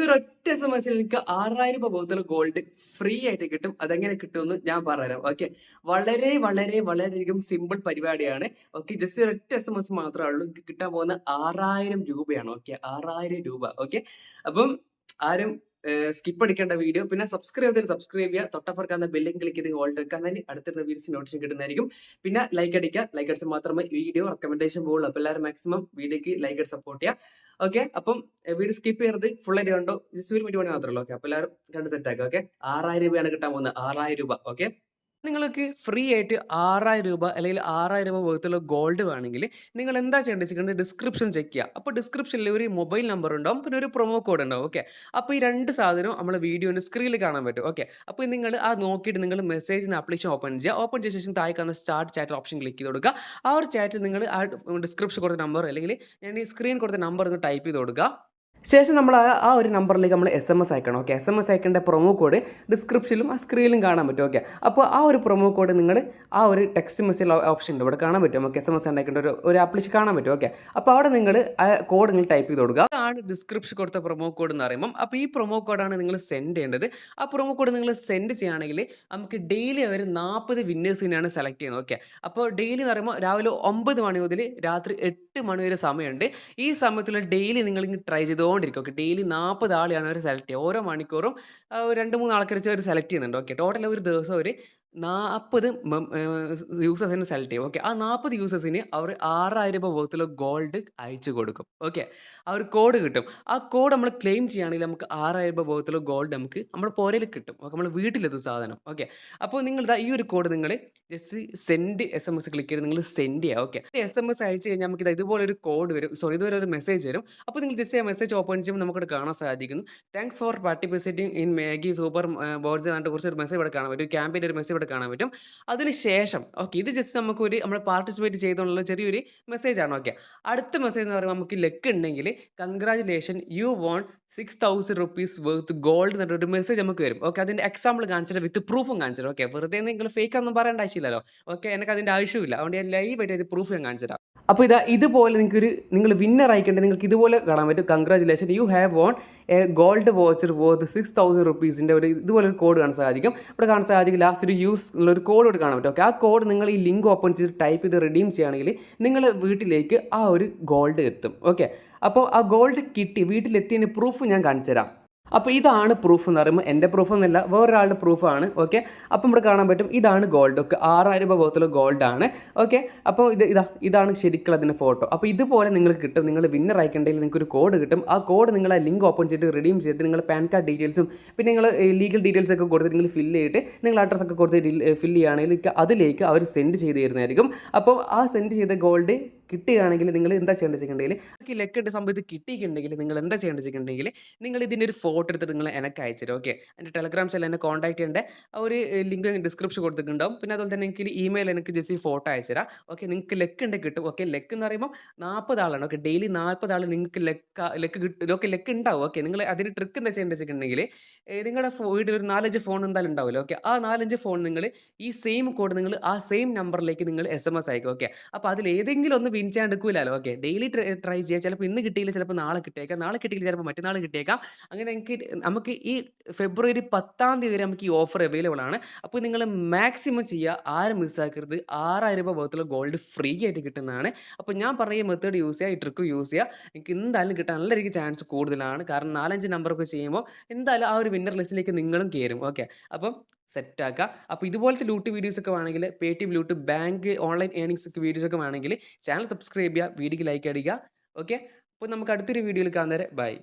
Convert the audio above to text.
ഒരൊറ്റ എസ്എംഎസിൽ എനിക്ക് 6000 രൂപ വർത്തുള്ള ഗോൾഡ് ഫ്രീ ആയിട്ട് കിട്ടും. അതെങ്ങനെ കിട്ടുമെന്ന് ഞാൻ പറഞ്ഞുതരാം. ഓക്കെ. വളരെയധികം സിമ്പിൾ പരിപാടിയാണ്. ഓക്കെ. ജസ്റ്റ് ഒരൊറ്റ എസ്എംഎസ് മാത്രമേ ഉള്ളൂ. എനിക്ക് കിട്ടാൻ പോകുന്ന 6000 രൂപയാണ്. ഓക്കെ. 6000 രൂപ. ഓക്കെ. അപ്പം ആരും സ്കിപ്പ് അടിക്കേണ്ട വീഡിയോ. പിന്നെ സബ്സ്ക്രൈബ് ചെയ്തവര് സബ്സ്ക്രൈബ് ചെയ്യുക. തൊട്ടപ്പുറത്ത് ബെല്ലും ക്ലിക്ക് ചെയ്ത് ഓൾ വെക്കാൻ തന്നെ അടുത്തുള്ള വീഡിയോസ് നോട്ടിഫിക്കേഷൻ കിട്ടുന്നതായിരിക്കും. പിന്നെ ലൈക്ക് അടിക്കുക. ലൈക്ക് അടിച്ചാൽ മാത്രമേ വീഡിയോ റെക്കമെൻഡേഷൻ പോകുള്ളൂ. അപ്പോൾ എല്ലാവരും മാക്സിമം വീഡിയോക്ക് ലൈക്ക് അടിച്ച് സപ്പോർട്ട് ചെയ്യുക. ഓക്കെ. അപ്പം വീഡിയോ സ്കിപ്പ് ചെയ്യരുത്. ഫുൾ ആയിട്ട് കണ്ടോ. ജസ്റ്റ് ഒരു മിനിറ്റ് മാത്രമേ ഉള്ളൂ. ഓക്കെ. അപ്പോൾ എല്ലാവരും കണ്ട് സെറ്റ് ആക്കുക. ഓക്കെ. 6000 രൂപയാണ് കിട്ടാൻ പോകുന്നത്. 6000 രൂപ. ഓക്കെ. നിങ്ങൾക്ക് ഫ്രീ ആയിട്ട് 6000 രൂപ അല്ലെങ്കിൽ 6000 രൂപ വർത്തുള്ള ഗോൾഡ് വേണമെങ്കിൽ നിങ്ങൾ എന്താ ചെയ്യേണ്ടത് വെച്ചിട്ടുണ്ടെങ്കിൽ ഡിസ്ക്രിപ്ഷൻ ചെക്ക് ചെയ്യുക. അപ്പോൾ ഡിസ്ക്രിപ്ഷനിൽ ഒരു മൊബൈൽ നമ്പർ ഉണ്ടാവും, പിന്നെ ഒരു പ്രൊമോ കോഡ് ഉണ്ടാവും. ഓക്കെ. അപ്പോൾ ഈ രണ്ട് സാധനവും നമ്മളെ വീഡിയോൻ്റെ സ്ക്രീനിൽ കാണാൻ പറ്റും. ഓക്കെ. അപ്പോൾ നിങ്ങൾ ആ നോക്കിയിട്ട് നിങ്ങൾ മെസ്സേജിന് ആപ്ലിക്കേഷൻ ഓപ്പൺ ചെയ്യുക. ഓപ്പൺ ചെയ്ത ശേഷം താഴെ കാണുന്ന സ്റ്റാർട്ട് ചാറ്റ് ഓപ്ഷൻ ക്ലിക്ക് ചെയ്ത് കൊടുക്കുക. ആ ഒരു ചാറ്റിൽ നിങ്ങൾ ആ ഡിസ്ക്രിപ്ഷൻ കൊടുത്ത നമ്പർ അല്ലെങ്കിൽ ഞാൻ ഈ സ്ക്രീൻ കൊടുത്ത നമ്പർ ഒന്ന് ടൈപ്പ് ചെയ്ത് കൊടുക്കുക. ശേഷം നമ്മൾ ആ ഒരു നമ്പറിലേക്ക് നമ്മൾ SMS അയക്കണം. ഓക്കെ. SMS അയക്കേണ്ട പ്രൊമോ കോഡ് ഡിസ്ക്രിപ്ഷനിലും ആ സ്ക്രീനിലും കാണാൻ പറ്റും. ഓക്കെ. അപ്പോൾ ആ ഒരു പ്രൊമോ കോഡ് നിങ്ങൾ ആ ഒരു ടെക്സ്റ്റ് മെസ്സേജ് ഓപ്ഷൻ ഉണ്ട് ഇവിടെ കാണാൻ പറ്റും. നമുക്ക് SMS അയക്കേണ്ട ഒരു ആപ്ലിക്കേഷൻ കാണാൻ പറ്റും. ഓക്കെ. അപ്പോൾ അവിടെ നിങ്ങൾ ആ കോഡ് നിങ്ങൾ ടൈപ്പ് ചെയ്ത് കൊടുക്കുക. അതാണ് ഡിസ്ക്രിപ്ഷൻ കൊടുത്ത പ്രൊമോ കോഡ് എന്ന് പറയുമ്പോൾ. അപ്പോൾ ഈ പ്രൊമോ കോഡാണ് നിങ്ങൾ സെൻഡ് ചെയ്യേണ്ടത്. ആ പ്രൊമോ കോഡ് നിങ്ങൾ സെൻഡ് ചെയ്യുകയാണെങ്കിൽ നമുക്ക് ഡെയിലി അവർ 40 വിന്നേഴ്സിനെയാണ് സെലക്ട് ചെയ്യുന്നത്. ഓക്കെ. അപ്പോൾ ഡെയിലി എന്ന് പറയുമ്പോൾ രാവിലെ 9 മണി മുതൽ രാത്രി 8 മണി വരെ സമയമുണ്ട്. ഈ സമയത്തിൽ ഡെയിലി നിങ്ങൾ ട്രൈ ചെയ്തുകൊണ്ടിരിക്കും. ഓക്കെ. ഡെയിലി 40 ആളെയാണ് അവർ സെലക്ട് ചെയ്യുക. ഓരോ മണിക്കൂറും 2-3 ആൾക്കാർ വെച്ച് അവർ സെലക്ട് ചെയ്യുന്നുണ്ട്. ഓക്കെ. ടോട്ടൽ ഒരു ദിവസം ഒരു 40 യൂസേഴ്സിനെ സെലക്ട് ചെയ്യും. ഓക്കെ. ആ 40 യൂസേഴ്സിന് അവർ 6000 രൂപ വർത്തുള്ള ഗോൾഡ് അയച്ചു കൊടുക്കും. ഓക്കെ. ആ ഒരു കോഡ് കിട്ടും. ആ കോഡ് നമ്മൾ ക്ലെയിം ചെയ്യുകയാണെങ്കിൽ നമുക്ക് 6000 രൂപ വർത്തുള്ള ഗോൾഡ് നമുക്ക് നമ്മുടെ പോരയിൽ കിട്ടും. ഓക്കെ. നമ്മൾ വീട്ടിലെത്തും സാധനം. ഓക്കെ. അപ്പോൾ നിങ്ങൾ ഈ ഒരു കോഡ് നിങ്ങൾ ജസ്റ്റ് സെൻഡ് SMS ക്ലിക്ക് ചെയ്ത് നിങ്ങൾ സെൻഡ് ചെയ്യുക. ഓക്കെ. SMS അയച്ചു കഴിഞ്ഞാൽ നമുക്ക് ഇതുപോലെ ഒരു കോഡ് വരും. ഇതുപോലെ ഒരു മെസ്സേജ് വരും. അപ്പോൾ നിങ്ങൾ ജസ്റ്റ് ആ മെസ്സേജ് ഓപ്പൺ ചെയ്യുമ്പോൾ നമുക്കത് കാണാൻ സാധിക്കുന്നു. Thanks for participating in Maggi super ബോർജ് എന്നിട്ട് കുറച്ചൊരു മെസ്സേജ് ഇവിടെ കാണാൻ പറ്റും. ക്യാമ്പയിൻ്റെ ഒരു മെസ്സേജ് ഇവിടെ കാണാൻ പറ്റും. അതിനുശേഷം ഓക്കെ, ഇത് ജസ്റ്റ് നമുക്കൊരു നമ്മൾ പാർട്ടിസിപ്പേറ്റ് ചെയ്തുകൊണ്ടുള്ള ചെറിയൊരു മെസ്സേജാണ്. ഓക്കെ. അടുത്ത മെസ്സേജ് എന്ന് പറയുമ്പോൾ നമുക്ക് ലക്ക് ഉണ്ടെങ്കിൽ congratulation you won 6000 rupees worth gold എന്നിട്ടൊരു മെസ്സേജ് നമുക്ക് വരും. ഓക്കെ. അതിൻ്റെ എക്സാമ്പിൾ കാണിച്ചിട്ട് വിത്ത് പ്രൂഫും കാണിച്ചിട്ട്. ഓക്കെ. വെറുതെ നിങ്ങൾ ഫേക്ക് ഒന്നും പറയേണ്ട ആവശ്യമില്ലല്ലോ. ഓക്കെ. എനിക്ക് അതിൻ്റെ ആവശ്യമില്ല. അതുകൊണ്ട് ഞാൻ ലൈവായിട്ട് ഒരു പ്രൂഫ് ഞാൻ കാണിച്ചു തരാം. അപ്പോൾ ഇതുപോലെ നിങ്ങൾ വിന്നർ ആയിക്കണ്ടേ നിങ്ങൾക്ക് ഇതുപോലെ കാണാൻ പറ്റും. Congratulation you have von A gold voucher worth 6000 റുപ്പീസിൻ്റെ ഇതുപോലെ ഒരു കോഡ് കാണാൻ സാധിക്കും. ഇവിടെ കാണാൻ സാധിക്കും ലാസ്റ്റ് ഒരു യൂസ് ഉള്ള ഒരു കോഡ് ഇവിടെ കാണാൻ പറ്റും. ഓക്കെ. ആ കോഡ് നിങ്ങൾ ഈ ലിങ്ക് ഓപ്പൺ ചെയ്ത് ടൈപ്പ് ചെയ്ത് റിഡീം ചെയ്യുകയാണെങ്കിൽ നിങ്ങൾ വീട്ടിലേക്ക് ആ ഒരു ഗോൾഡ് എത്തും. ഓക്കെ. അപ്പോൾ ആ ഗോൾഡ് കിട്ടി വീട്ടിലെത്തിയതിന് പ്രൂഫ് ഞാൻ കാണിച്ചു തരാം. അപ്പോൾ ഇതാണ് പ്രൂഫ് എന്ന് പറയുമ്പോൾ എൻ്റെ പ്രൂഫ് എന്നല്ല, വേറൊരാളുടെ പ്രൂഫാണ്. ഓക്കെ. അപ്പം ഇവിടെ കാണാൻ പറ്റും ഇതാണ് ഗോൾഡ്. ഓക്കെ. 6000 രൂപ വർത്തുള്ള ഗോൾഡാണ്. ഓക്കെ. അപ്പോൾ ഇതാണ് ശരിക്കുള്ള അതിൻ്റെ ഫോട്ടോ. അപ്പോൾ ഇതുപോലെ നിങ്ങൾക്ക് കിട്ടും. നിങ്ങൾ വിന്നർ ആയിക്കണ്ടെങ്കിൽ നിങ്ങൾക്ക് ഒരു കോഡ് കിട്ടും. ആ കോഡ് നിങ്ങൾ ആ ലിങ്ക് ഓപ്പൺ ചെയ്തിട്ട് റിഡീം ചെയ്തിട്ട് നിങ്ങൾ പാൻ കാർഡ് ഡീറ്റെയിൽസും പിന്നെ നിങ്ങൾ ലീഗൽ ഡീറ്റെയിൽസ് ഒക്കെ കൊടുത്തിട്ട് നിങ്ങൾ ഫില്ല് ചെയ്തിട്ട് നിങ്ങൾ അഡ്രസ്സ് ഒക്കെ കൊടുത്ത് ഫില്ല് ചെയ്യുകയാണെങ്കിൽ അതിലേക്ക് അവർ സെൻഡ് ചെയ്ത് തരുന്നതായിരിക്കും. അപ്പോൾ ആ സെൻഡ് ചെയ്ത ഗോൾഡ് കിട്ടുകയാണെങ്കിൽ നിങ്ങൾ എന്താ ചെയ്യേണ്ടത് വെച്ചിട്ടുണ്ടെങ്കിൽ നിങ്ങൾക്ക് ലക്കിൻ്റെ സമയത്ത് കിട്ടിയിട്ടുണ്ടെങ്കിൽ നിങ്ങൾ എന്താ ചെയ്യേണ്ടത് വെച്ചിട്ടുണ്ടെങ്കിൽ നിങ്ങൾ ഇതിൻ്റെ ഒരു ഫോട്ടോ എടുത്തിട്ട് നിങ്ങൾ എനിക്ക് അയച്ചു തരും. ഓക്കെ. എൻ്റെ ടെലഗ്രാം ചാനൽ എന്നെ കോൺടാക്ട് ചെയ്യേണ്ട ആ ഒരു ലിങ്ക് ഡിസ്ക്രിപ്ഷൻ കൊടുത്തിട്ടുണ്ടാവും. പിന്നെ അതുപോലെ തന്നെ എനിക്ക് ഇമെയിൽ എനിക്ക് ജസ്റ്റ് ഈ ഫോട്ടോ അയച്ചു തരാം. ഓക്കെ. നിങ്ങൾക്ക് ലക്ക് ഉണ്ട് കിട്ടും. ഓക്കെ. ലക്ക് എന്ന് പറയുമ്പോൾ 40 ആളാണ്. ഓക്കെ. ഡെയിലി 40 ആൾ നിങ്ങൾക്ക് ലക്ക് കിട്ടും. ഓക്കെ. ലക്ക് ഉണ്ടാവും. ഓക്കെ. നിങ്ങൾ അതിന് ട്രിക്ക് എന്താ ചെയ്യേണ്ടത് വെച്ചിട്ടുണ്ടെങ്കിൽ നിങ്ങളുടെ വീട്ടിൽ ഒരു 4-5 ഫോൺ എന്തായാലും ഉണ്ടാവില്ല. ഓക്കെ. ആ 4-5 ഫോൺ നിങ്ങൾ ഈ സെയിം കോഡ് നിങ്ങൾ ആ സെയിം നമ്പറിലേക്ക് നിങ്ങൾ SMS അയക്കും. ഓക്കെ. അപ്പോൾ അതിൽ ഏതെങ്കിലും ഒന്ന് വിൻ ചെയ്യാൻ എടുക്കില്ലല്ലോ. ഓക്കെ. ഡെയിലി ട്രൈ ചെയ്യുക. ചിലപ്പോൾ ഇന്ന് കിട്ടിയില്ല, ചിലപ്പോൾ നാളെ കിട്ടിയേക്കാം, നാളെ കിട്ടിയില്ല ചിലപ്പോൾ മറ്റന്നാൾ കിട്ടിയേക്കാം. അങ്ങനെ നമുക്ക് ഈ ഫെബ്രുവരി 10-ാം തീയതി വരെ നമുക്ക് ഈ ഓഫർ അവൈലബിൾ ആണ്. അപ്പോൾ നിങ്ങൾ മാക്സിമം ചെയ്യുക, ആരും മിസ്സാക്കരുത്. 6000 രൂപ വർത്തുള്ള ഗോൾഡ് ഫ്രീ ആയിട്ട് കിട്ടുന്നതാണ്. അപ്പോൾ ഞാൻ പറയുന്ന മെത്തേഡ് യൂസ് ചെയ്യുക, ഈ ട്രിക്ക് യൂസ് ചെയ്യുക. എനിക്ക് എന്തായാലും കിട്ടാൻ നല്ല രീതിക്ക് ചാൻസ് കൂടുതലാണ്. കാരണം 4-5 നമ്പറൊക്കെ ചെയ്യുമ്പോൾ എന്തായാലും ആ ഒരു വിന്നർ ലിസ്റ്റിലേക്ക് നിങ്ങളും കയറും. ഓക്കെ. അപ്പം സെറ്റാക്കുക. അപ്പോൾ ഇതുപോലത്തെ ലൂട്ട് വീഡിയോസ് ഒക്കെ വേണമെങ്കിൽ Paytm loot bank online earnings ഒക്കെ വീഡിയോസ് ഒക്കെ വേണമെങ്കിൽ ചാനൽ സബ്സ്ക്രൈബ് ചെയ്യുക, വീഡിയോക്ക് ലൈക്ക് അടിക്കുക. ഓക്കെ. അപ്പോൾ നമുക്ക് അടുത്തൊരു വീഡിയോയിൽ കാണുന്നവരെ ബൈ.